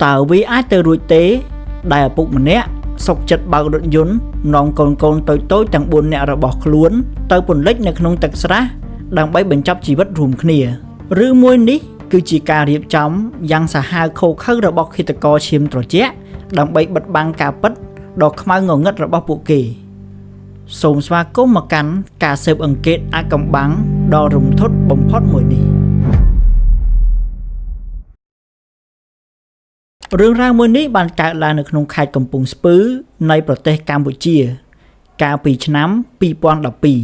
តើវាអាចទៅរួចទេដែលឪពុកម្នាក់សុកចិត្តបើករថយន្តនាំកូនតូចៗទាំង4នាក់របស់ខ្លួនទៅពន្លិចនៅក្នុងទឹកស្រះដើម្បីបញ្ចប់ជីវិតរួមគ្នាឬមួយនេះគឺជាការរៀបចំយ៉ាងសាហាវឃោរឃៅរបស់ឃាតករឈាមត្រជាក់ដើម្បីបិទបាំងការពិតដ៏ខ្មៅងងឹតរបស់ពួកគេសូមស្វាគមន៍មកកាន់ការស៊ើបអង្កេតអាថ៌កំបាំងដ៏រន្ធត់បំផុតមួយនេះរឿងរ៉ាវមួយនេះបានកើតឡើងនៅក្នុងខេត្តកំពង់ស្ពឺនៃប្រទេសកម្ពុជាកាលពីឆ្នាំ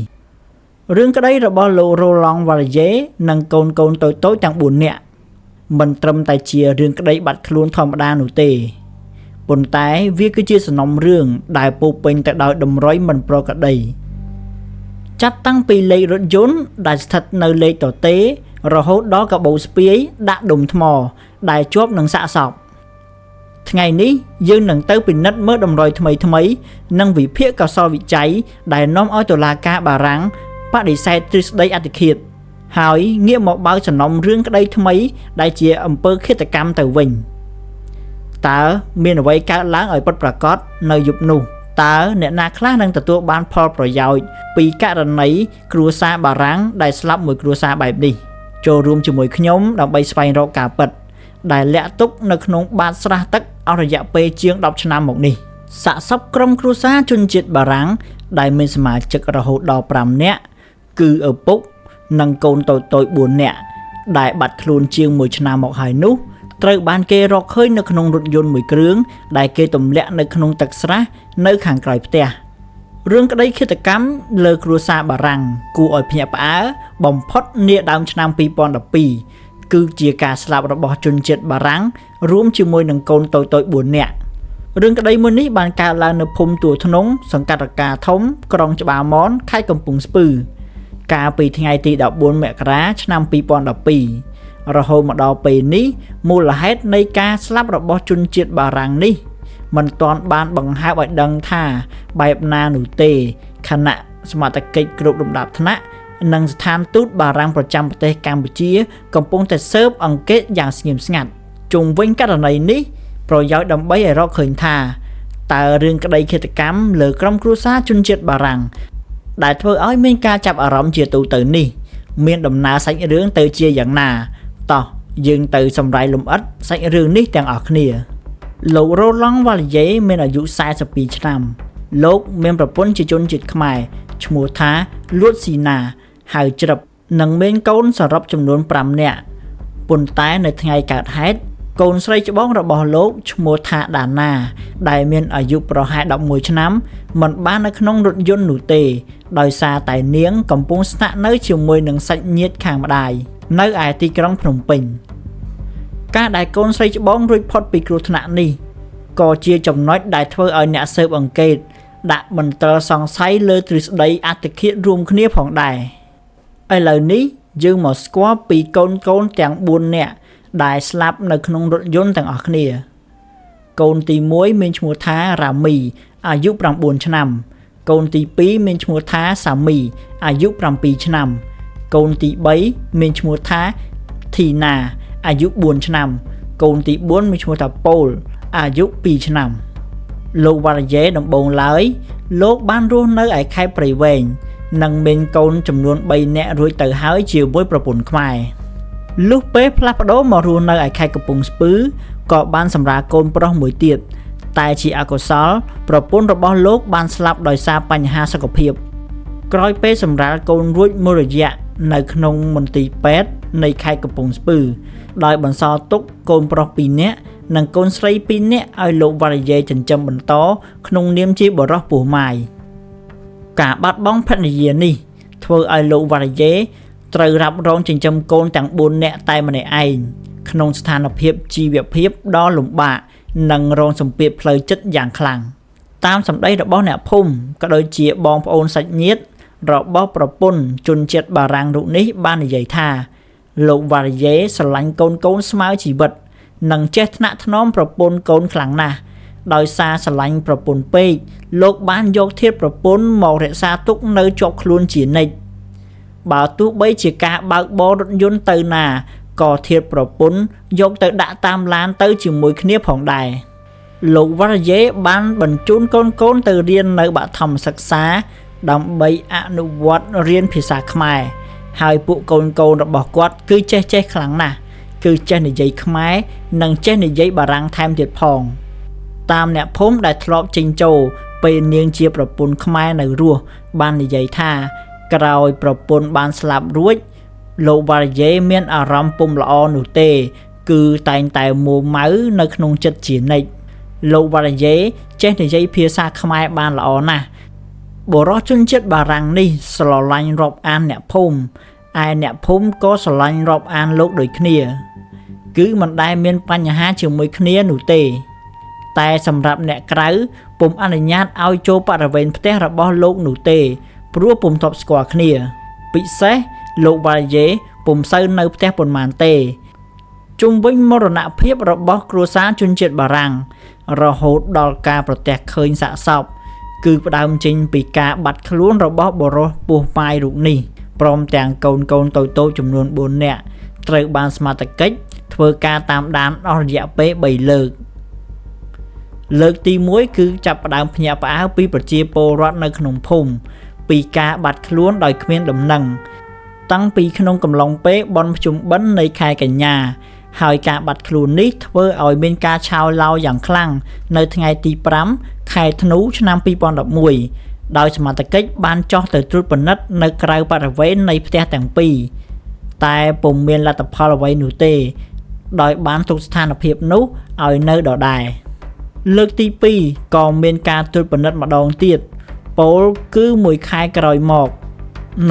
2012រឿងក្តីរបស់លោករ៉ូឡង់វ៉ាល់យេនិងកូនតូចៗទាំង4នាក់មិនត្រឹមតែជារឿងក្តីបាត់ខ្លួនធម្មតានោះទេប៉ុន្តែវាគឺជាសំណុំរឿងដែលពោពេញទៅដោយតម្រុយមិនប្រក្រតីចាត់តាំងពីលេខរថយន្តដែលស្ថិតនៅលេខទទេរហូតដល់កាបូបស្ពាយដាក់ដុំថ្មដែលជាប់នឹងសាកសពថ្ងៃនេះយើងនឹងទៅពិនិត្យមើលតម្រុយថ្មីនិងវិភាគកោសលវិច័យដែលនាំឲ្យតុលាការបារាំងបដិសេធទ្រឹស្ដីអត្តឃាតហើយងាកមកបើកសំណុំរឿងក្តីថ្មីដែលជាអំពើឃាតកម្មទៅវិញតើមានអ្វីកើតឡើងឲ្យពិតប្រាកដនៅយប់នោះតើអ្នកណាខ្លះនឹងទទួលបានផលប្រយោជន៍ពីករណីគ្រួសារបារាំងដែលស្លាប់មួយគ្រួសារបែបនេះចូលរួមជាមួយខ្ញុំដើម្បីស្វែងរកការពិតដែលលាក់ទុកនៅក្នុងបាតស្រះទឹកអស់រយៈពេលជាង10ឆ្នាំមកនេះសាកសពក្រុមគ្រួសារជនជាតិបារាំងដែលមានសមាជិករហូតដល់5នាក់គឺឪពុកនិងកូនតូច4នាក់ដែលបាត់ខ្លួនជាង1ឆ្នាំមកហើយនោះត្រូវបានគេរកឃើញនៅក្នុងរថយន្តមួយគ្រឿងដែលគេទម្លាក់នៅក្នុងទឹកស្រះនៅខាងក្រោយផ្ទះរឿងក្តីឃាតកម្មលើគ្រួសារបារាំងគួរឲ្យភ្ញាក់ផ្អើលបំផុតនាដើមឆ្នាំ2012គឺជាការស្លាប់របស់ជនជាតិបារាំងរួមជាមួយនឹងកូនតូច4នាក់រឿងក្តីមួយនេះបានកើតឡើងនៅភូមិទួលធ្នង់សង្កាត់រកាធំក្រុងច្បារមនខេត្តកំពង់ស្ពឺកាលពីថ្ងៃទី14មករាឆ្នាំ2012រហូតមកដល់ពេលនេះមូលហេតុនៃការស្លាប់របស់ជនជាតិបារាំងនេះមិនទាន់បានបង្ហើបឲ្យដឹងថាបែបណានោះទេខណៈសមត្ថកិច្ចគ្រប់លំដាប់ថ្នាក់និងស្ថានទូតបារាំងប្រចាំប្រទេសកម្ពុជាកំពុងតែស៊ើបអង្កេតយ៉ាងស្ងៀមស្ងាត់ជុំវិញករណីនេះប្រយោជន៍ដើម្បីឲ្យរកឃើញថាតើរឿងក្តីឃាតកម្មលើក្រុមគ្រួសារជនជាតិបារាំងដែលធ្វើឲ្យមានការចាប់អារម្មណ៍ជាទូទៅនេះមានដំណើរសាច់រឿងទៅជាយ៉ាងណាតោះយើងទៅសម្រាយលម្អិតសាច់រឿងនេះទាំងអស់គ្នាលោករ៉ូឡង់វ៉ាល់យេមានអាយុ42ឆ្នាំលោកមានប្រពន្ធជាជនជាតិខ្មែរឈ្មោះថាលួតស៊ីណាហៅច្រឹបនិងមានកូនសរុបចំនួន5នាក់ប៉ុន្តែនៅថ្ងៃកើតហេតុកូនស្រីច្បងរបស់លោកឈ្មោះថាដាណាដែលមានអាយុប្រហែល11ឆ្នាំមិនបាននៅក្នុងរថយន្តនោះទេដោយសារតែនាងកំពុងស្នាក់នៅជាមួយនឹងសាច់ញាតិខាងម្ដាយនៅឯទីក្រុងភ្នំពេញការដែលកូនស្រីច្បងរួចផុតពីគ្រោះថ្នាក់នេះក៏ជាចំណុចដែលធ្វើឲ្យអ្នកស៊ើបអង្កេតដាក់មន្ទិលសង្ស័យលើទ្រឹស្ដីអត្តឃាតរួមគ្នាផងដែរឥឡូវនេះយើងមកស្គាល់ពីកូនទាំង4នាក់ដែលស្លាប់នៅក្នុងរថយន្តទាំងអស់គ្នាកូនទី1មានឈ្មោះថារ៉ាមីអាយុ9ឆ្នាំកូនទី2មានឈ្មោះថាសាមីអាយុ7ឆ្នាំកូនទី3មានឈ្មោះថាធីណាអាយុ4ឆ្នាំកូនទី4មានឈ្មោះថាប៉ូលអាយុ2ឆ្នាំលោកវ៉ាល់យេដំបូងឡើយលោកបានរស់នៅឯខេត្តព្រៃវែងនិងមានកូនចំនួន3នាក់រួចទៅហើយជាមួយប្រពន្ធខ្មែរលុះពេលផ្លាស់ប្ដូរមករស់នៅឯខេត្តកំពង់ស្ពឺក៏បានសម្រាលកូនប្រុសមួយទៀតតែជាអកុសលប្រពន្ធរបស់លោកបានស្លាប់ដោយសារបញ្ហាសុខភាពក្រោយពេលសម្រាលកូនរួចមួយរយៈនៅក្នុងមន្ទីរពេទ្យនៃខេត្តកំពង់ស្ពឺដោយបន្សល់ទុកកូនប្រុស2នាក់និងកូនស្រី2នាក់ឲ្យលោកវ៉ាល់យេចិញ្ចឹមបន្តក្នុងនាមជាបុរសពោះម៉ាយការបាត់បង់ភរិយានេះធ្វើឲ្យលោកវ៉ាល់យេត្រូវរ៉ាប់រងចិញ្ចឹមកូនទាំង4នាក់តែម្នាក់ឯងក្នុងស្ថានភាពជីវភាពដ៏លំបាកនិងរងសម្ពាធផ្លូវចិត្តយ៉ាងខ្លាំងតាមសម្ដីរបស់អ្នកភូមិក៏ដូចជាបងប្អូនសាច់ញាតិរបស់ប្រពន្ធជនជាតិបារាំងរូបនេះបាននិយាយថាលោកវ៉ាល់យេស្រឡាញ់កូនស្មើជីវិតនិងចេះថ្នាក់ថ្នមប្រពន្ធកូនខ្លាំងណាស់ដោយសារស្រឡាញ់ប្រពន្ធពេកលោកបានយកធាតុប្រពន្ធមករក្សាទុកនៅជាប់ខ្លួនជានិច្ចបើទោះបីជាការបើកបររថយន្តទៅណា ក៏ធៀបប្រពន្ធយកទៅដាក់តាមឡានទៅជាមួយគ្នាផងដែរលោកវរយេបានបញ្ជូនកូនទៅរៀននៅបឋមសិក្សាដើម្បីអនុវត្តរៀនភាសាខ្មែរហើយពួកកូនរបស់គាត់គឺចេះខ្លាំងណាស់គឺចេះនិយាយខ្មែរនិងចេះនិយាយបារាំងថែមទៀតផងតាមអ្នកភូមិដែលធ្លាប់ចេញចូលពេលនាងជាប្រពន្ធខ្មែរនៅរស់បាននិយាយថាក្រោយប្រពន្ធបានស្លាប់រួចលោកវរយេមានអារម្មណ៍ពុំល្អនោះទេគឺតែងតែមួម៉ៅនៅក្នុងចិត្តជានិច្ចលោកវរយេចេះនិយាយភាសាខ្មែរបានល្អណាស់បុរសជនជាតិបារាំងនេះស្រឡាញ់រាប់អានអ្នកភូមិឯអ្នកភូមិក៏ស្រឡាញ់រាប់អានលោកដូចគ្នាគឺមិនដែលមានបញ្ហាជាមួយគ្នានោះទេតែសម្រាប់អ្នកក្រៅពុំអនុញ្ញាតឲ្យចូលបរិវេណផ្ទះរបស់លោកនោះទេព្រោះពុំធ្លាប់ស្គាល់គ្នាពិសេសលោកវរយេពុំសូវនៅផ្ទះប៉ុន្មានទេជុំវិញមរណភាពរបស់គ្រួសារជនជាតិបារាំងរហូតដល់ការប្រទះឃើញសាកសពគឺផ្ដើមចេញពីការបាត់ខ្លួនរបស់បុរសពោះម៉ាយរូបនេះព្រមទាំងកូនតូចៗចំនួន4នាក់ត្រូវបានសមត្ថកិច្ចធ្វើការតាមដានអស់រយៈពេល3លើកទី1គឺចាប់ផ្ដើមភ្ញាក់ផ្អើលពីប្រជាពលរដ្ឋនៅក្នុងភូមិពីការបាត់ខ្លួនដោយគ្មានដំណឹងតាំងពីក្នុងកំឡុងពេលបុណ្យភ្ជុំបិណ្ឌនៃខែកញ្ញាហើយការបាត់ខ្លួននេះធ្វើឲ្យមានការឆោឡោយ៉ាងខ្លាំងនៅថ្ងៃទី5ខែធ្នូឆ្នាំ2011ដោយសមត្ថកិច្ចបានចោះទៅត្រួតពិនិត្យនៅក្រៅបរិវេណនៃផ្ទះទាំងពីរតែពុំមានលទ្ធផលអ្វីនោះទេដោយបានទុកស្ថានភាពនោះឲ្យនៅដដែលលើកទី2ក៏មានការត្រួតពិនិត្យម្ដងទៀតពោលគឺ1ខែក្រោយមក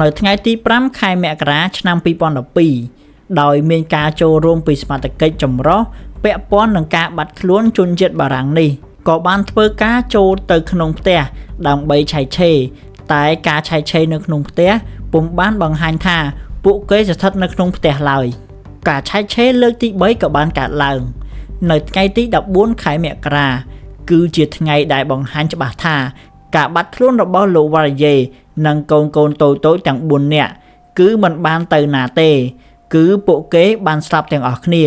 នៅថ្ងៃទី5ខែមករាឆ្នាំ2012ដោយមានការចូលរួមពីសមាជិកចម្រុះពាក់ព័ន្ធនឹងការបាត់ខ្លួនជនជាតិបារាំងនេះក៏បានធ្វើការចូលទៅក្នុងផ្ទះដើម្បីឆែកឆេរតែការឆែកឆេរនៅក្នុងផ្ទះពុំបានបង្ហាញថាពួកគេស្ថិតនៅក្នុងផ្ទះឡើយការឆែកឆេរលើកទី3ក៏បានកើតឡើងនៅថ្ងៃទី14ខែមករាគឺជាថ្ងៃដែលបង្ហាញច្បាស់ថាការបាត់ខ្លួនរបស់លោកវរយេនិងកូនតូចៗទាំង4នាក់គឺមិនបានទៅណាទេគឺពួកគេបានស្លាប់ទាំងអស់គ្នា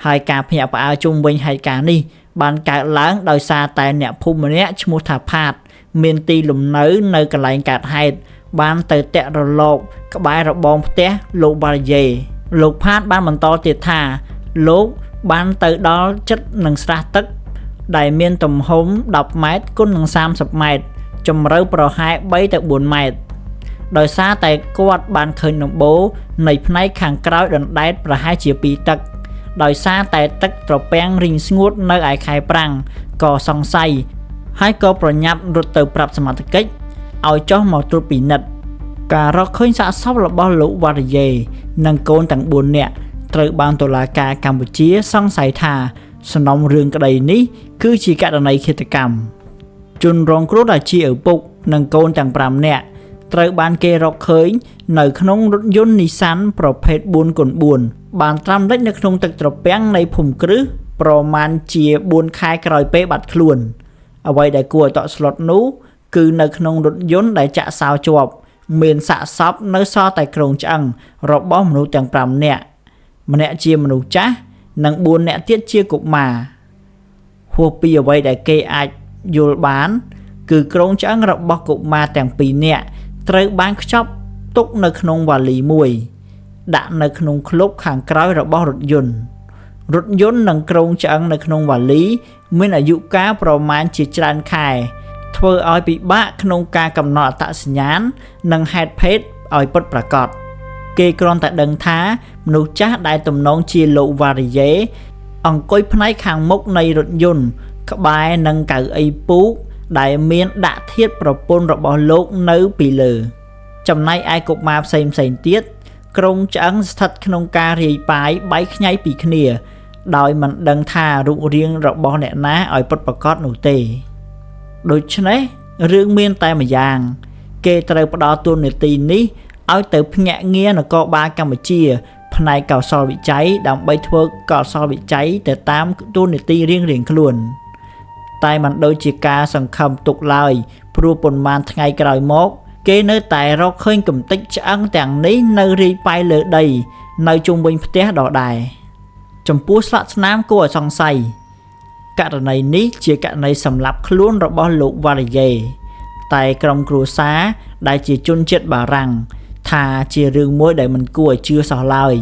ហើយការភ្ញាក់ផ្អើលជុំវិញហេតុការណ៍នេះបានកើតឡើងដោយសារតែអ្នកភូមិម្នាក់ឈ្មោះថាផាតមានទីលំនៅនៅកន្លែងកើតហេតុបានទៅតាក់រលកក្បែររបងផ្ទះលោកវរយេលោកផាតបានបន្តទៀតថាលោកបានទៅដល់ចិត្តនឹងស្រះទឹកដែលមានទំហំ10ម៉ែត្រគុណនឹង30ម៉ែត្រជម្រៅប្រហែល3ទៅ4ម៉ែត្រដោយសារតែគាត់បានឃើញដំបូលនៃផ្នែកខាងក្រោយដណ្ដែតប្រហែលជា2ទឹកដោយសារតែទឹកត្រពាំងរីងស្ងួតនៅឯខែប្រាំងក៏សង្ស័យហើយក៏ប្រញាប់រត់ទៅប្រាប់សមត្ថកិច្ចឲ្យចុះមកត្រួតពិនិត្យការរកឃើញសាកសពរបស់លោកវរយេនិងកូនទាំង4នាក់ត្រូវបានតុលាការកម្ពុជាសង្ស័យថាសំណុំរឿងក្តីនេះគឺជាករណីឃាតកម្មជនរងគ្រោះដែលជាឪពុកនិងកូនទាំង5នាក់ត្រូវបានគេរកឃើញនៅក្នុងរថយន្ត Nissan ប្រភេទ 4x4 បានត្រាំលិចនៅក្នុងទឹកត្រពាំងនៃភូមិគ្រឹះប្រមាណជា4ខែក្រោយពេលបាត់ខ្លួនអ្វីដែលគួរឲ្យតក់ស្លុតនោះគឺនៅក្នុងរថយន្តដែលចាក់សោជាប់មានសាកសពនៅសល់តែគ្រោងឆ្អឹងរបស់មនុស្សទាំង5នាក់ម្នាក់ជាមនុស្សចាស់និង4នាក់ទៀតជាកុមារហួសពីអ្វីដែលគេអាចយល់បានគឺគ្រោងឆ្អឹងរបស់កុមារទាំង2នាក់ត្រូវបានខ្ចប់ទុកនៅក្នុងវ៉ាលីមួយដាក់នៅក្នុងឃ្លោកខាងក្រោយរបស់រថយន្តនិងគ្រោងឆ្អឹងនៅក្នុងវ៉ាលីមានអាយុកាលប្រមាណជាច្រើនខែធ្វើឲ្យពិបាកក្នុងការកំណត់អត្តសញ្ញាណនិងហេតុភេទឲ្យពិតប្រាកដគេគ្រាន់តែដឹងថាមនុស្សចាស់ដែលទំនងជាលោកវរយេអង្គុយផ្នែកខាងមុខនៃរថយន្តក្បែរនឹងកៅអីពូកដែលមានដាក់ធាតុប្រពន្ធរបស់លោកនៅពីលើចំណែកឯកុមារផ្សេងទៀតគ្រោងឆ្អឹងស្ថិតក្នុងការរាយប៉ាយបែកខ្ញែកពីគ្នាដោយមិនដឹងថារូបរាងរបស់អ្នកណាឲ្យពិតប្រាកដនោះទេដូច្នេះរឿងមានតែម្យ៉ាងគេត្រូវផ្ដល់តួនាទីនេះឲ្យទៅភ្នាក់ងារនគរបាលកម្ពុជាផ្នែកកោសលវិច័យដើម្បីធ្វើកោសលវិច័យទៅតាមតួនាទីរៀងៗខ្លួនតែមិនដូចជាការសង្ឃឹមទុកឡើយព្រោះប៉ុន្មានថ្ងៃក្រោយមកគេនៅតែរកឃើញកំទេចឆ្អឹងទាំងនេះនៅរាយប៉ាយលើដី នៅជុំវិញផ្ទះដដែលចំពោះស្លាកស្នាមគួរឲ្យសង្ស័យករណីនេះជាករណីសម្លាប់ខ្លួនរបស់លោកវ៉ារីយេតែក្រុមគ្រួសារដែលជាជនជាតិបារាំងថាជារឿងមួយដែលមិនគួរឲ្យជឿសោះឡើយ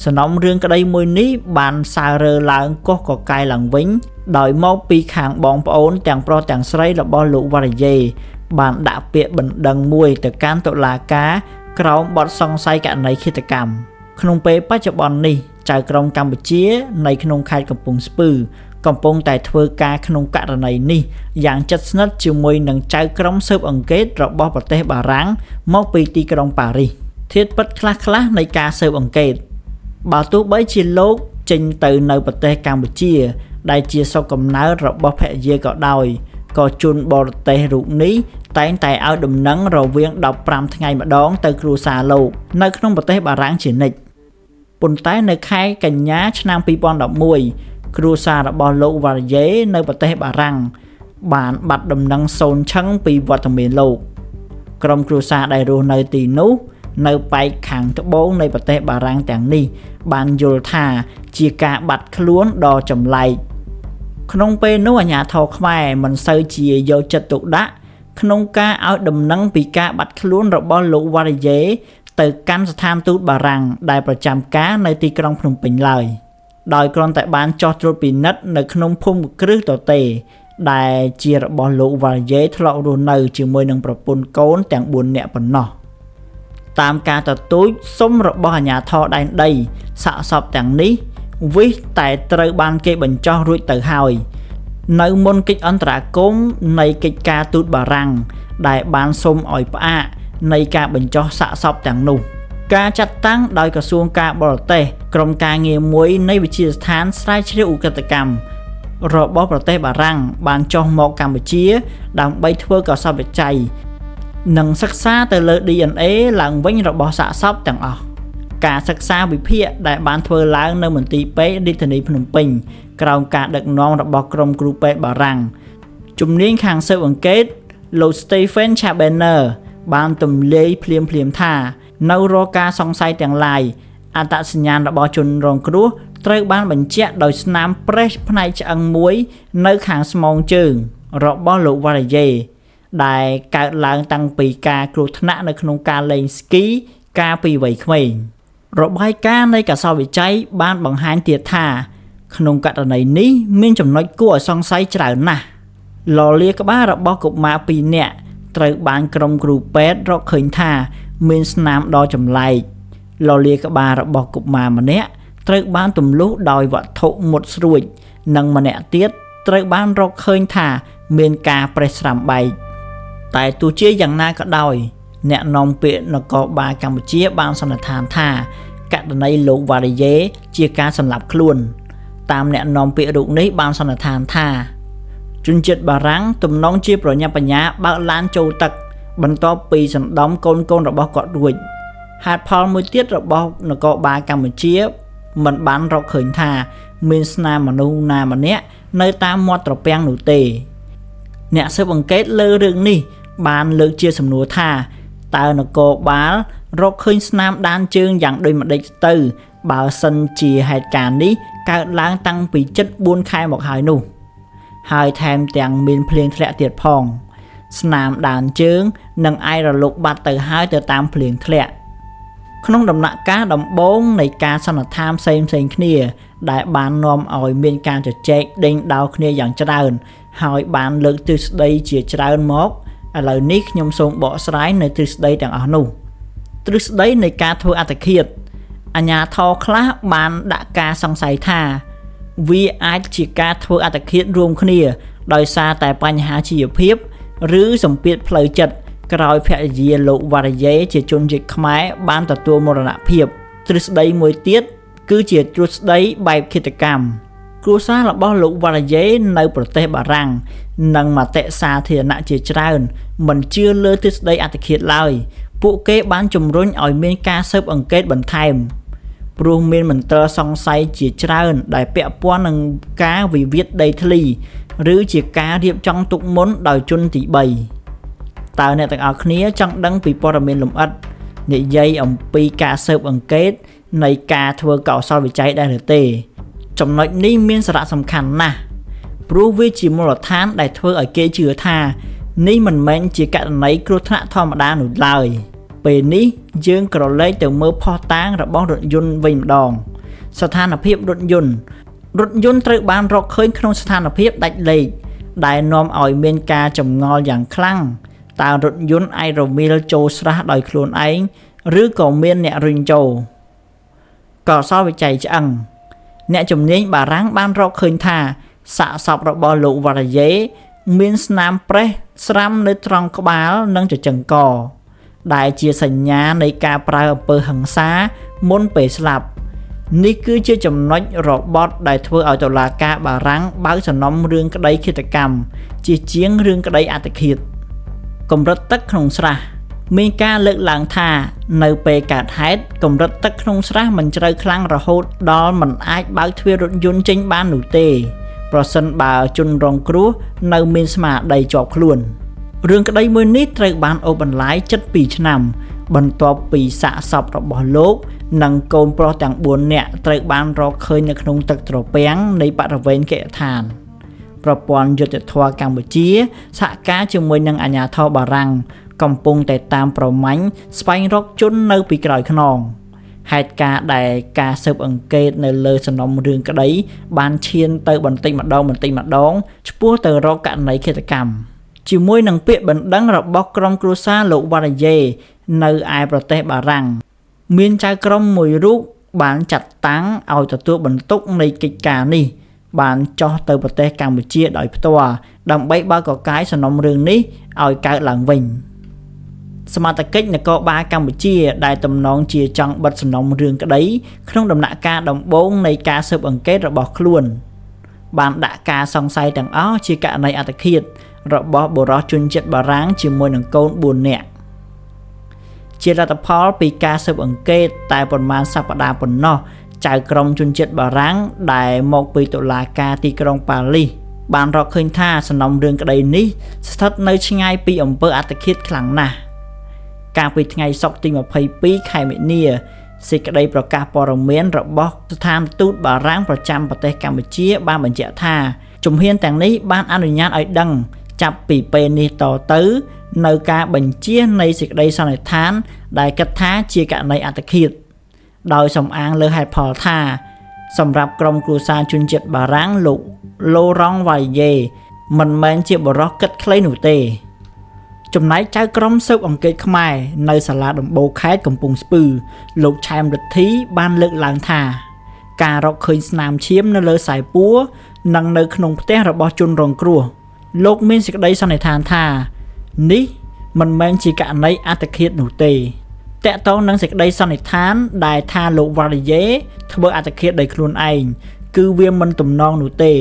សំណុំរឿងក្តីមួយនេះបានសើរើឡើងកុសកកាយឡើងវិញដោយមកពីខាងបងប្អូនទាំងប្រុសទាំងស្រីរបស់លោកវ៉ារីយេបានដាក់ពាក្យបណ្ដឹងមួយទៅកាន់តុលាការក្រោមបទសង្ស័យករណីឃាតកម្មក្នុងពេលបច្ចុប្បន្ននេះចៅក្រមកម្ពុជានៅក្នុងខេត្តកំពង់ស្ពឺកំពុងតែធ្វើការក្នុងករណីនេះយ៉ាងជិតស្និទ្ធជាមួយនឹងចៅក្រមស៊ើបអង្កេតរបស់ប្រទេសបារាំងមកពីទីក្រុងប៉ារីសធាតុពិតខ្លះៗនៃការស៊ើបអង្កេតបើទោះបីជាលោកចេញទៅនៅប្រទេសកម្ពុជាដែលជាស្រុកកំណើតរបស់ភរិយាក៏ដោយក៏ជនបរទេសរូបនេះតែងតែឲ្យដំណឹងរវាង15ថ្ងៃម្ដងទៅគ្រួសារលោកនៅក្នុងប្រទេសបារាំងជានិច្ចប៉ុន្តែនៅខែកញ្ញាឆ្នាំ2011គ្រួសាររបស់លោកវ៉ារីយេនៅប្រទេសបារាំងបានបាត់ដំណឹងសូនឆឹងពីវត្តមានលោកក្រុមគ្រួសារដែលរស់នៅទីនោះនៅប៉ែកខាងត្បូងនៃប្រទេសបារាំងទាំងនេះបានយល់ថាជាការបាត់ខ្លួនដ៏ចម្លែកក្នុងពេលនោះអាជ្ញាធរខ្មែរមិនសូវជាយកចិត្តទុកដាក់ក្នុងការឲ្យដំណឹងពីការបាត់ខ្លួនរបស់លោកវ៉ារីយេទៅកាន់ស្ថានទូតបារាំងដែលប្រចាំការនៅទីក្រុងភ្នំពេញឡើយដោយគ្រាន់តែបានចោះត្រួតពិនិត្យនៅក្នុងភូមិគ្រឹះទទេដែលជារបស់លោកវ៉ារីយេធ្លាប់រស់នៅជាមួយនឹងប្រពន្ធកូនទាំង4នាក់ប៉ុណ្ណោះតាមការទទូចសុំរបស់អាជ្ញាធរដែនដីសាកសពទាំងនេះវិសតែត្រូវបានគេបញ្ចុះរួចទៅហើយនៅមុនកិច្ចអន្តរាគមន៍នៃកិច្ចការទូតបារាំងដែលបានសុំឲ្យផ្អាកនៃការបញ្ចុះសាកសពទាំងនោះការចាត់តាំងដោយក្រសួងការបរទេសក្រុមការងារមួយនៃវិទ្យាស្ថានស្រាវជ្រាវឧក្រិដ្ឋកម្មរបស់ប្រទេសបារាំងបានចុះមកកម្ពុជាដើម្បីធ្វើកសោបវិច័យនិងសិក្សាទៅលើ DNA ឡើងវិញរបស់សាកសពទាំងអស់ការសិក្សាវិភាគដែលបានធ្វើឡើងនៅមន្ទីរពេទ្យរាជធានីភ្នំពេញក្រោមការដឹកនាំរបស់ក្រុមគ្រូពេទ្យបារាំងជំនាញខាងស៊ើបអង្កេតលោក Stephen Chabener បានទម្លាយភ្លាមថានៅរកការសង្ស័យទាំងឡាយអត្តសញ្ញាណរបស់ជនរងគ្រោះត្រូវបានបញ្ជាក់ដោយស្នាមប្រេះផ្នែកឆ្អឹងមួយនៅខាងស្មងជើងរបស់លោកវ៉ារីយេដែលកើតឡើងតាំងពីការគ្រោះថ្នាក់នៅក្នុងការលេងស្គីកាលពីវ័យក្មេងរបាយការណ៍នៃកសោបវិច័យបានបង្ហាញទៀតថាក្នុងករណីនេះមានចំណុចគួរឲ្យសង្ស័យច្រើនណាស់លលាក្បាលរបស់កុមារ2នាក់ត្រូវបានក្រុមគ្រូពេទ្យរកឃើញថាមានស្នាមដ៏ចម្លែកលលាក្បាលរបស់កុមារម្នាក់ត្រូវបានទម្លុះដោយវត្ថុមុតស្រួចនិងម្នាក់ទៀតត្រូវបានរកឃើញថាមានការប្រេះស្រាំបែកតែទោះជាយ៉ាងណាក៏ដោយអ្នកនាំពាក្យនគរបាលកម្ពុជាបានសន្និដ្ឋានថាករណីលោកវ៉ារីយេជាការសម្លាប់ខ្លួនតាមអ្នកនាំពាក្យរូបនេះបានសន្និដ្ឋានថាជនជាតិបារាំងទំនងជាប្រញាប់បញ្ញាបើកឡានចូលទឹកបន្ទាប់ពីសណ្ដំកូនរបស់គាត់រួចហេតុផលមួយទៀតរបស់នគរបាលកម្ពុជាមិនបានរកឃើញថាមានស្នាមមនុស្សណាម្នាក់នៅតាមមាត់ត្រពាំងនោះទេអ្នកស៊ើបអង្កេតលើរឿងនេះបានលើកជាសំណួរថាតើនគរបាលរកឃើញស្នាមដានជើងយ៉ាងដូចម្ដេចទៅបើសិនជាហេតុការណ៍នេះកើតឡើងតាំងពីជិត4ខែមកហើយនោះហើយថែមទាំងមានភ្លៀងធ្លាក់ទៀតផងស្នាមដានជើងនឹងអាចរលុបបាត់ទៅហើយទៅតាមភ្លៀងធ្លាក់ក្នុងដំណាក់កាលដំបូងនៃការសន្និដ្ឋានផ្សេងគ្នាដែលបាននាំឲ្យមានការជជែកដេញដោលគ្នាយ៉ាងច្រើនហើយបានលើកទ្រឹស្ដីជាច្រើនមកឥឡូវនេះខ្ញុំសូមបកស្រាយនៅទ្រឹស្ដីទាំងអស់នោះទ្រឹស្ដីនៃការធ្វើអត្តឃាតអាជ្ញាធរខ្លះបានដាក់ការសង្ស័យថាវាអាចជាការធ្វើអត្តឃាតរួមគ្នាដោយសារតែបញ្ហាជីវភាពឬសម្ពាធផ្លូវចិត្តក្រោយភរិយាលោកវ៉ារីយេជាជនជាតិខ្មែរបានទទួលមរណភាពទ្រឹស្ដីមួយទៀតគឺជាទ្រឹស្ដីបែបឃាតកម្មគ្រួសាររបស់លោកវ៉ារីយេនៅប្រទេសបារាំងនិងមតិសាធារណៈជាច្រើនមិនជឿលើទ្រឹស្ដីអត្តឃាតឡើយពួកគេបានជំរុញឲ្យមានការស៊ើបអង្កេតបន្ថែមព្រោះមានមន្ទិលសង្ស័យជាច្រើនដែលពាក់ព័ន្ធនឹងការវិវាទដីធ្លីឬជាការរៀបចំទុកមុនដោយជនទី3តើអ្នកទាំងអស់គ្នាចង់ដឹងពីព័ត៌មានលម្អិតនិយាយអំពីការស៊ើបអង្កេត នៃការធ្វើកោសលវិច័យដែរឬទេចំណុចនេះមានសារៈសំខាន់ណាស់ព្រោះវាជាមូលដ្ឋានដែលធ្វើឲ្យគេជឿថានេះមិនមែនជាករណីគ្រោះថ្នាក់ធម្មតានោះឡើយពេលនេះយើងក្រឡេកទៅមើលភស្តុតាងរបស់រថយន្តវិញម្ដងស្ថានភាពរថយន្តត្រូវបានរកឃើញក្នុងស្ថានភាពដាច់លេខដែលនាំឲ្យមានការចម្ងល់យ៉ាងខ្លាំងតើរថយន្តអាចរមៀលចូលស្រះដោយខ្លួនឯងឬក៏មានអ្នករុញចូលកោសលវិច័យឆ្អឹងអ្នកជំនាញបារាំងបានរកឃើញថាសាកសពរបស់លោកវ៉ារ៉ាយេមានស្នាមប្រេះស្រាំនៅត្រង់ក្បាលនិងចិញ្ចឹងកដែលជាសញ្ញានៃការប្រើអំពើហិង្សាមុនពេលស្លាប់នេះគឺជាចំណុចរបត់ដែលធ្វើឲ្យតុលាការបារាំងបើកសំណុំរឿងក្តីឃាតកម្មជាងរឿងក្តីអត្តឃាតកម្រិតទឹកក្នុងស្រះមានការលើកឡើងថានៅពេលកើតហេតុកម្រិតទឹកក្នុងស្រះមិនជ្រៅខ្លាំងរហូតដល់មិនអាចបើកទ្វាររថយន្តចេញបាននោះទេប្រសិនបើជនរងគ្រោះនៅមានស្មារតីជាប់ខ្លួនរឿងក្តីមួយនេះត្រូវបានអូសបន្លាយជិត2ឆ្នាំបន្ទាប់ពីសាកសពរបស់លោកនិងកូនប្រុសទាំង4នាក់ត្រូវបានរកឃើញនៅក្នុងទឹកត្រពាំងនៃបរិវេណគេហដ្ឋានប្រព័ន្ធយុត្តិធម៌កម្ពុជាសហការជាមួយនឹងអាជ្ញាធរបារាំងកំពុងតែតាមប្រម៉ាញ់ស្វែងរកជននៅពីក្រោយខ្នងហេតុការណ៍ដែលការស៊ើបអង្កេតនៅលើសំណុំរឿងក្តីបានឈានទៅបន្តិចម្ដងឆ្ពោះទៅរកករណីឃាតកម្មជាមួយនឹងពាក្យបណ្ដឹងរបស់ក្រុមគ្រួសារលោកវ៉ារ៉ាយេនៅឯប្រទេសបារាំងមានចៅក្រមមួយរូបបានចាត់តាំងឲ្យទទួលបន្ទុកនៃកិច្ចការនេះបានចុះទៅប្រទេសកម្ពុជាដោយផ្ទាល់ដើម្បីបើកកកាយសំណុំរឿងនេះឲ្យកើតឡើងវិញសមត្ថកិច្ចនគរបាលកម្ពុជាដែលទំនងជាចង់បិទសំណុំរឿងក្តីក្នុងដំណាក់កាលដំបូងនៃការស៊ើបអង្កេតរបស់ខ្លួនបានដាក់ការសង្ស័យទាំងអស់ជាករណីអត្តឃាតរបស់បុរសជនជាតិបារាំងជាមួយនឹងកូន4នាក់ជាលទ្ធផលពីការស៊ើបអង្កេតតែប៉ុន្មានសប្តាហ៍ប៉ុណ្ណោះចៅក្រមជនជាតិបារាំងដែលមកពីតុលាការទីក្រុងប៉ាឡីសបានរកឃើញថាសំណុំរឿងក្តីនេះស្ថិតនៅឆ្ងាយពីអំពើអត្តឃាតខ្លាំងណាស់កាលពីថ្ងៃសុក្រទី22ខែមិនិនាសេចក្តីប្រកាសព័ត៌មានរបស់ស្ថានទូតបារាំងប្រចាំប្រទេសកម្ពុជាបានបញ្ជាក់ថាជំហានទាំងនេះបានអនុញ្ញាតឲ្យដឹងចាប់ពីពេលនេះតទៅនៅការបញ្ជានៃសេចក្តីសន្និដ្ឋានដែលគិតថាជាករណីអត្តឃាតដោយសំអាងលើហេតុផលថាសម្រាប់ក្រុមគ្រួសារជនជាតិបារាំងលោកឡូរ៉ង់វ៉ាយេមិនមែនជាបរិសុទ្ធគិតខ្លីនោះទេចំណែកចៅក្រមស៊ើបអង្កេតខ្មែរនៅសាលាដំបូលខេត្តកំពង់ស្ពឺលោកឆែមរិទ្ធីបានលើកឡើងថាការរកឃើញស្នាមឈាមនៅលើខ្សែពួរនិងនៅក្នុងផ្ទះរបស់ជនរងគ្រោះលោកមានសេចក្តីសន្និដ្ឋានថានេះមិនមែនជាករណីអត្តឃាតនោះទេតាក់ទងនឹងសេចក្តីសន្និដ្ឋានដែលថាលោកវ៉ារ៉ាយេធ្វើអត្តឃាតដោយខ្លួនឯងគឺវាមិនទំនងនោះទេ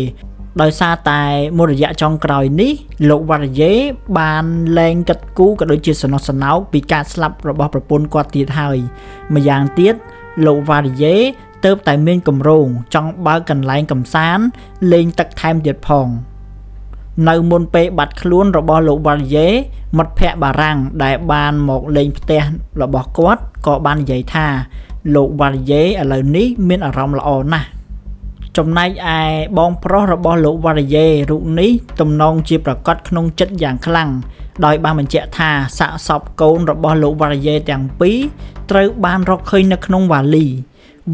ដោយសារតែមួយរយៈចុងក្រោយនេះលោកវ៉ារ៉ាយេបានលែងកាត់គូក៏ដូចជាសំណោះសំណោកពីការស្លាប់របស់ប្រពន្ធគាត់ទៀតហើយម្យ៉ាងទៀតលោកវ៉ារ៉ាយេទើបតែមានគម្រោងចង់បើកកន្លែងកំសាន្តលេងទឹកថែមទៀតផងនៅមុនពេលបាត់ខ្លួនរបស់លោកវ៉ារ៉ាយេមិត្តភ័ក្តិបារាំងដែលបានមកលេងផ្ទះរបស់គាត់ក៏បាននិយាយថាលោកវ៉ារ៉ាយេឥឡូវនេះមានអារម្មណ៍ល្អណាស់ចំណែកឯបងប្រុសរបស់លោកវ៉ារ៉ាយេរូបនេះទំនងជាប្រកាសក្នុងចិត្តយ៉ាងខ្លាំងដោយបានបញ្ជាក់ថាសាកសពកូនរបស់លោកវ៉ារ៉ាយេទាំងពីរត្រូវបានរកឃើញនៅក្នុងវ៉ាលី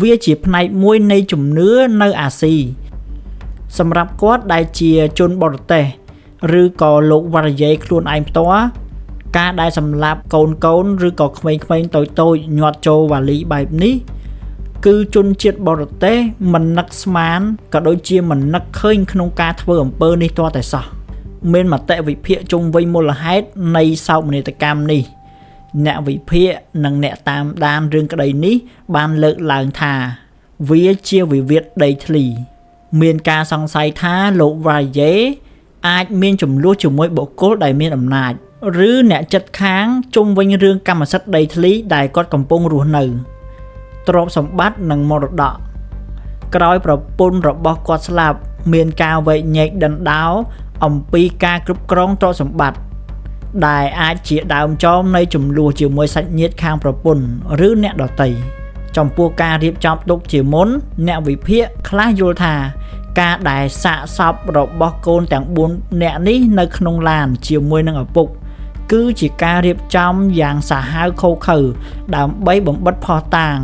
វាជាផ្នែកមួយនៃជំនឿនៅអាស៊ីសម្រាប់គាត់ដែលជាជនបរទេសឬក៏លោកវ៉ារ៉ាយេខ្លួនឯងផ្ទាល់ការដែលសម្លាប់កូនឬក៏ក្មេងៗតូចញាត់ចូលវ៉ាលីបែបនេះគឺជនជាតិបរទេសមិននឹកស្មានក៏ដូចជាមិននឹកឃើញក្នុងការធ្វើអំពើនេះទាល់តែសោះមានមតិវិភាគជុំវិញមូលហេតុនៃសោកនាដកម្មនេះអ្នកវិភាគនិងអ្នកតាមដានរឿងក្តីនេះបានលើកឡើងថាវាជាវិវាទដីធ្លីមានការសង្ស័យថាលោកវ៉ារ៉ាយេអាចមានចំនួនជាមួយបុគ្គលដែលមានអំណាចឬអ្នកជិតខាងជុំវិញរឿងកម្មសិទ្ធិដីធ្លីដែលគាត់កំពុងរស់នៅទ្រព្យសម្បត្តិនិងមរតកក្រោយប្រពន្ធរបស់គាត់ស្លាប់មានការវែកញែកដណ្ដោអំពីការគ្រប់គ្រងទ្រព្យសម្បត្តិដែលអាចជាដើមចមនៃចំនួនជាមួយសាច់ញាតិខាងប្រពន្ធឬអ្នកដទៃ ចំពោះការរៀបចំទុកជាមុនអ្នកវិភាគខ្លះយល់ថាការដែលសាកសពរបស់កូនទាំង4នាក់នេះនៅក្នុងឡានជាមួយនឹងឪពុកគឺជាការរៀបចំយ៉ាងសាហាវឃោរឃៅដើម្បីបំបិទភស្តុតាង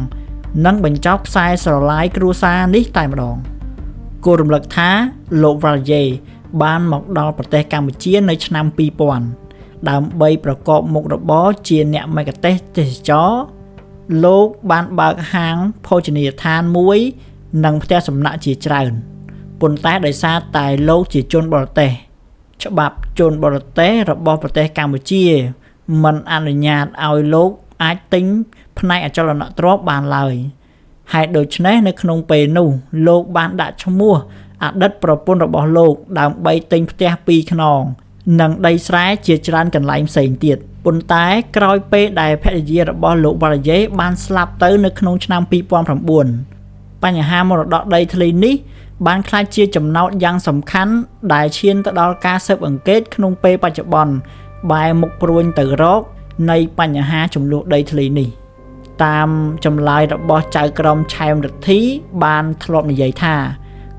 និងបញ្ចប់ខ្សែស្រឡាយគ្រួសារនេះតែម្ដងគួររំលឹកថាលោក Valier បានមកដល់ប្រទេសកម្ពុជានៅឆ្នាំ2000ដើម្បីប្រកបមុខរបរជាអ្នកមគ្គុទ្ទេសក៍ទេសចរណ៍លោកបានបើកហាងភោជនីយដ្ឋានមួយនិងផ្ទះសំណាក់ជាច្រើនប៉ុន្តែដោយសារតែលោកជាជនបរទេសច្បាប់ជនបរទេសរបស់ប្រទេសកម្ពុជាមិនអនុញ្ញាតឲ្យលោកអាចទិញផ្នែកអចលនទ្រព្យបានឡើយហេតុដូច្នេះនៅក្នុងពេលនោះលោកបានដាក់ឈ្មោះអតីតប្រពន្ធរបស់លោកដើម្បីទិញផ្ទះ2ខ្នងនិងដីស្រែជាច្រើនកន្លែងផ្សេងទៀតប៉ុន្តែក្រោយពេលដែលភរិយារបស់លោក Valier បានស្លាប់ទៅនៅក្នុងឆ្នាំ2009បញ្ហាមរតកដីធ្លីនេះបានក្លាយជាចំណោទយ៉ាងសំខាន់ដែលឈានទៅដល់ការស៊ើបអង្កេតក្នុងពេលបច្ចុប្បន្នបែរមុខព្រួញទៅរកនៃបញ្ហាចំនួនដីធ្លីនេះតាមចម្លើយរបស់ចៅក្រមឆែមរិទ្ធីបានធ្លាប់និយាយថា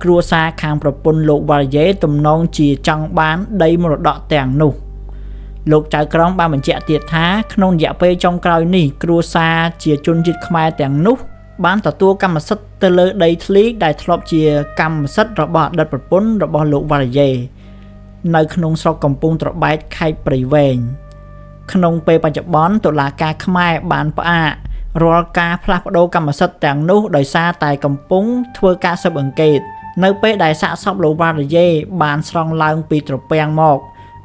គ្រួសារខាងប្រពន្ធលោក Valier ទំនងជាចង់បានដីមរតកទាំងនោះលោកចៅក្រមបានបញ្ជាក់ទៀតថាក្នុងរយៈពេលចុងក្រោយនេះគ្រួសារជាជនជាតិខ្មែរទាំងនោះបានទទួលកម្មសិទ្ធិទៅលើដីធ្លីដែលធ្លាប់ជាកម្មសិទ្ធិរបស់អតីតប្រពន្ធរបស់លោក Valier នៅក្នុងស្រុកកំពង់ត្របែកខេត្តព្រៃវែងក្នុងពេលបច្ចុប្បន្នតុលាការខ្មែរបានផ្អាករាល់ការផ្លាស់ប្ដូរកម្មសិទ្ធិទាំងនោះដោយសារតែកំពុងធ្វើការស៊ើបអង្កេតនៅពេលដែលសាកសពលោក Valier បានស្រង់ឡើងពីត្រពាំងមក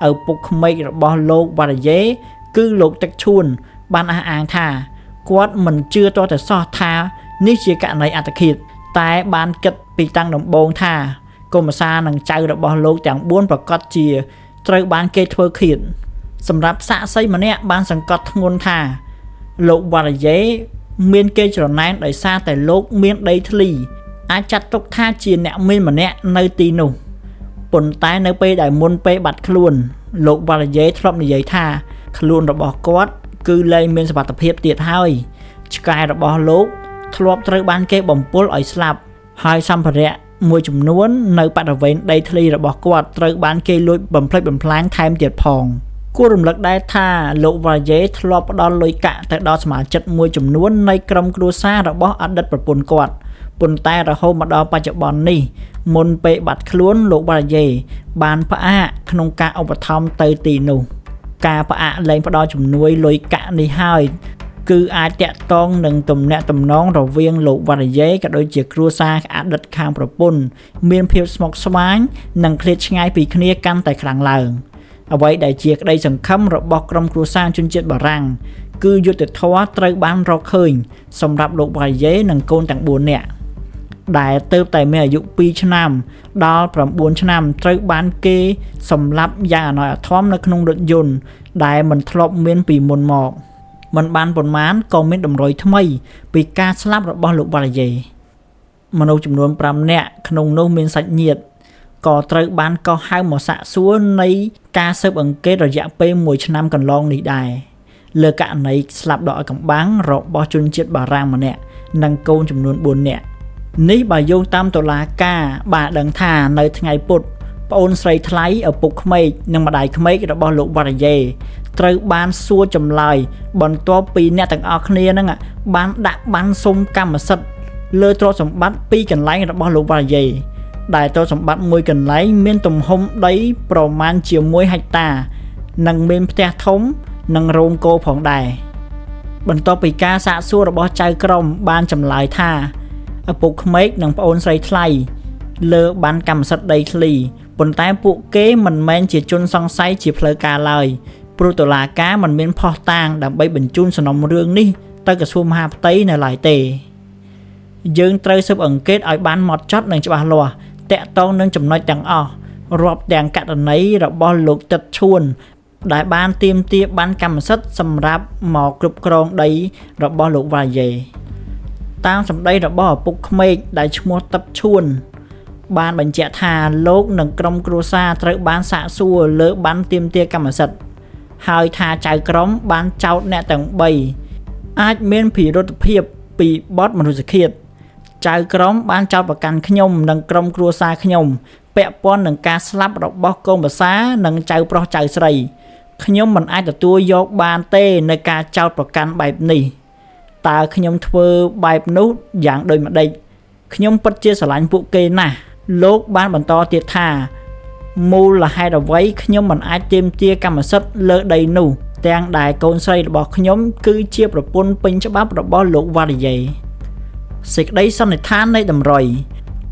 ឪពុកក្មេករបស់លោក Valier គឺលោកទឹកឈួនបានអះអាងថាគាត់មិនជឿទាល់តែសោះថានេះជាករណីអត្តឃាតតែបានគិតពីតាំងដំបូងថាកុម្មុសានិងចៅរបស់លោកទាំង4ប្រកាសជាត្រូវបានគេធ្វើឃាតសម្រាប់សាក្សីម្នាក់បានសង្កត់ធ្ងន់ថាលោក Valier មានគេច្រណែនដោយសារតែលោកមានដីធ្លីអាចចាត់ទុកថាជាអ្នកមានម្នាក់នៅទីនោះប៉ុន្តែនៅពេលដែលមុនពេលបាត់ខ្លួនលោក Valier ធ្លាប់និយាយថាខ្លួនរបស់គាត់គឺលែងមានសមត្ថភាពទៀតហើយឆ្កែរបស់លោកធ្លាប់ត្រូវបានគេបំពុលឲ្យស្លាប់ហើយសម្ភារៈមួយចំនួននៅបរិវេណដីធ្លីរបស់គាត់ត្រូវបានគេលួចបំផ្លិចបំផ្លាញថែមទៀតផងគួររំលឹកដែរថាលោក Valier ធ្លាប់ផ្ដល់លុយកាក់ទៅដល់សមាជិកមួយចំនួននៃក្រុមគ្រួសាររបស់អតីតប្រពន្ធគាត់ប៉ុន្តែរហូតមកដល់បច្ចុប្បន្ននេះមុនពេលបាត់ខ្លួនលោក Valier បានផ្អាកក្នុងការឧបត្ថម្ភទៅទីនោះការផ្អាកលែងផ្ដល់ជំនួយលុយកាក់នេះហើយគឺអាចតាក់ទងនឹងទំនាក់ទំនងរវាងលោក Valier ក៏ដូចជាគ្រួសារអតីតខាងប្រពន្ធមានភាពស្មុគស្មាញនិងឃ្លាតឆ្ងាយពីគ្នាកាន់តែខ្លាំងឡើងអ្វីដែលជាក្តីសង្ឃឹមរបស់ក្រុមគ្រួសារជនជាតិបារាំងគឺយុត្តិធម៌ត្រូវបានរកឃើញសម្រាប់លោក Valier និងកូនទាំង4នាក់ដែលទើបតែមានអាយុ2ឆ្នាំដល់9ឆ្នាំត្រូវបានគេសម្លាប់យ៉ាងអណោចអធមនៅក្នុងរថយន្តដែលមិនធ្លាប់មានពីមុនមកមិនបានប៉ុន្មានក៏មានតម្រុយថ្មីពីការស្លាប់របស់លោក Valier មនុស្សចំនួន5នាក់ក្នុងនោះមានសាច់ញាតិក៏ត្រូវបានកោះហៅមកសាកសួរនៃការស៊ើបអង្កេតរយៈពេល1ឆ្នាំកន្លងនេះដែរលើករណីស្លាប់ដ៏កំបាំងរបស់ជនជាតិបារាំងម្នាក់និងកូនចំនួន4នាក់នេះបើយោងតាមតុលាការបានដឹងថានៅថ្ងៃពុធប្អូនស្រីថ្លៃឪពុកក្មេកនិងម្ដាយក្មេករបស់លោក Valier ត្រូវបានសួរចម្លើយបន្ទាប់ពីអ្នកទាំងអស់គ្នានឹងបានដាក់បានសុំកម្មសិទ្ធិលើទ្រព្យសម្បត្តិពីកន្លែងរបស់លោក Valier ដែលទ្រព្យសម្បត្តិមួយកន្លែងមានទំហំដីប្រមាណជា1ហិកតានិងមានផ្ទះធំនិងរោងគោផងដែរបន្ទាប់ពីការសាកសួររបស់ចៅក្រមបានចម្លើយថាឪពុកក្មេកនិងប្អូនស្រីថ្លៃលើបានកម្មសិទ្ធិដីធ្លីប៉ុន្តែពួកគេមិនមែនជាជនសង្ស័យជាផ្លូវការឡើយព្រោះតុលាការមិនមានភស្តុតាងដើម្បីបញ្ជូនសំណុំរឿងនេះទៅក្រសួងមហាផ្ទៃនៅឡើយទេយើងត្រូវស៊ើបអង្កេតឲ្យបានហ្មត់ចត់និងច្បាស់លាស់តាក់ទងនឹងចំណុចទាំងអស់រាប់ទាំងករណីរបស់លោកទឹកឈួនដែលបានទាមទារបានកម្មសិទ្ធិសម្រាប់មកគ្រប់គ្រងដីរបស់លោក Valier តាមសម្ដីរបស់ឪពុកក្មេកដែលឈ្មោះទឹកឈួនបានបញ្ជាក់ថាលោកនិងក្រុមគ្រួសារត្រូវបានសាកសួរលើបានទាមទារកម្មសិទ្ធិហើយថាចៅក្រមបានចោទអ្នកទាំង3អាចមានពិរុទ្ធភាព ពីបទមនុស្សឃាតចៅក្រុមបានចោទប្រកាន់ខ្ញុំនិងក្រុមគ្រួសារខ្ញុំពាក់ព័ន្ធនឹងការស្លាប់របស់កូនប្រសានិងចៅប្រុសចៅស្រីខ្ញុំមិនអាចទទួលយកបានទេនៅការចោទប្រកាន់បែបនេះតើខ្ញុំធ្វើបែបនោះយ៉ាងដូចម្ដេចខ្ញុំពិតជាស្រឡាញ់ពួកគេណាស់លោកបានបន្តទៀតថាមូលហេតុអ្វីខ្ញុំមិនអាចទាមទារកម្មសិទ្ធិលើដីនោះទាំងដែលកូនស្រីរបស់ខ្ញុំគឺជាប្រពន្ធពេញច្បាប់របស់លោកវ៉ារីយ៉េសេចក្តីសន្និដ្ឋាននៃតម្រុយ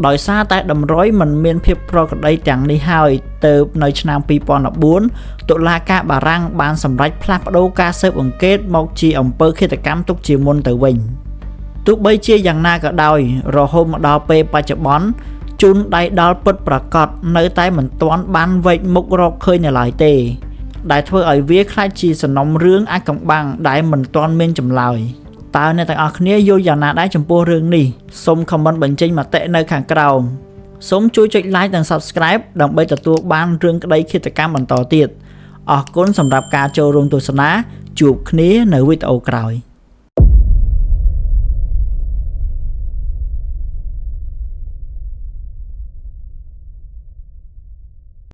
ដោយសារតែតម្រុយមិនមានភាពប្រក្រតីទាំងនេះហើយទើបនៅឆ្នាំ2014តុលាការបារាំងបានសម្រេចផ្លាស់ប្ដូរការស៊ើបអង្កេតមកជាអំពើឃាតកម្មទុកជាមុនទៅវិញទោះបីជាយ៉ាងណាក៏ដោយរហូតមកដល់ពេលបច្ចុប្បន្នជនដៃដល់ពិតប្រាកដនៅតែមិនទាន់បានវែកមុខរកឃើញនៅឡើយទេដែលធ្វើឲ្យវាខ្លាចជាសំណុំរឿងអាចកំបាំងដែលមិនទាន់មានចម្លើយតើអ្នកទាំងអស់គ្នាយល់យ៉ាងណាដែរចំពោះរឿងនេះសូម comment បញ្ចេញមតិនៅខាងក្រោមសូមជួយចុច like និង subscribe ដើម្បីទទួលបានរឿងក្តីឃាតកម្មបន្តទៀតអរគុណសម្រាប់ការចូលរួមទស្សនាជួបគ្នានៅវីដេអូក្រោយ